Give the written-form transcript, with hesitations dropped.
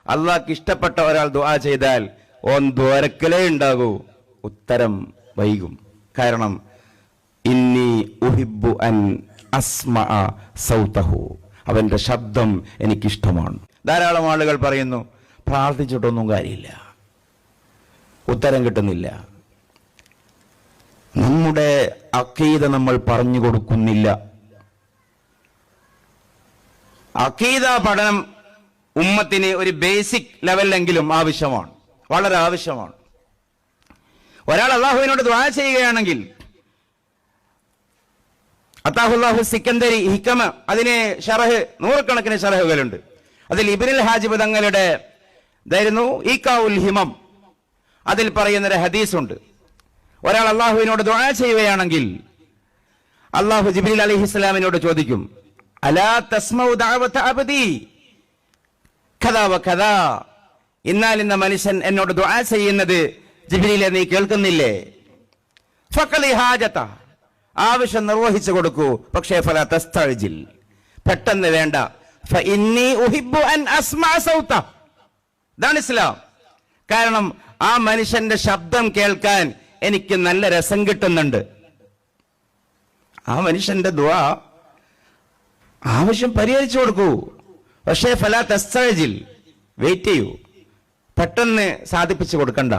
അള്ളാഹ്ക്ക് ഇഷ്ടപ്പെട്ട ഒരാൾ ദുആ ചെയ്താൽ ഓൻ ദ്വാരക്കലേ ഉണ്ടാകൂ, ഉത്തരം വൈകും. കാരണം ഇന്നി ഉഹിബ്ബു അൻ അസ്മഅ സൗതഹു, അവന്റെ ശബ്ദം എനിക്കിഷ്ടമാണ്. ധാരാളം ആളുകൾ പറയുന്നു പ്രാർത്ഥിച്ചിട്ടൊന്നും കാര്യമില്ല, ഉത്തരം കിട്ടുന്നില്ല. നമ്മുടെ അഖീദ നമ്മൾ പറഞ്ഞു കൊടുക്കുന്നില്ല. അഖീദ പഠനം ഉമ്മത്തിന് ഒരു ബേസിക് ലെവലിലെങ്കിലും ആവശ്യമാണ്, വളരെ ആവശ്യമാണ്. ഒരാൾ അള്ളാഹുവിനോട് ദുആ ചെയ്യുകയാണെങ്കിൽ അത്താഹുല്ലാഹു സിക്കന്ദരി ഹിക്കമ, അതിന് ഷറഹ്, നൂറുകണക്കിന് ഷറഹുകളുണ്ട്. അതിൽ ഇബ്നുൽ ഹാജിബ് തങ്ങളുടെ ഇതായിരുന്നു ഈക്കാഉൽ ഹിമം, അതിൽ പറയുന്നൊരു ഹദീസുണ്ട്. ഒരാൾ അള്ളാഹുവിനോട് ദുആ ചെയ്യുകയാണെങ്കിൽ അള്ളാഹു ജിബ്രീൽ അലൈഹിസ്സലാമിനോട് ചോദിക്കും, അലാ തസ്മഉ ദഅവത അബ്ദി കദാ വകദാ, ഇന്നാൽ ഇന്ന മനുഷ്യൻ എന്നോട് ദുആ ചെയ്യുന്നത് ജിബ്രീലെ നീ കേൾക്കുന്നില്ലേ? ഫഖലി ഹാജത, ആവശ്യം നിർവഹിച്ചു കൊടുക്കൂ, പക്ഷേ ഫലാ തസ്തഅജിൽ, പെട്ടെന്ന് വേണ്ട. ഫഇന്നി ഉഹിബ്ബു അൻ അസ്മഅ സൗത, ഇതാണ് ഇസ്ലാം. കാരണം ആ മനുഷ്യന്റെ ശബ്ദം കേൾക്കാൻ എനിക്ക് നല്ല രസം കിട്ടുന്നുണ്ട്. ആ മനുഷ്യന്റെ ദുആ ആവശ്യം പരിഹരിച്ചു കൊടുക്കൂ, പക്ഷേ ഫലാ തസ്തഅജിൽ, വെയിറ്റ് ചെയ്യൂ, പെട്ടെന്ന് സാധിപ്പിച്ചു കൊടുക്കണ്ട.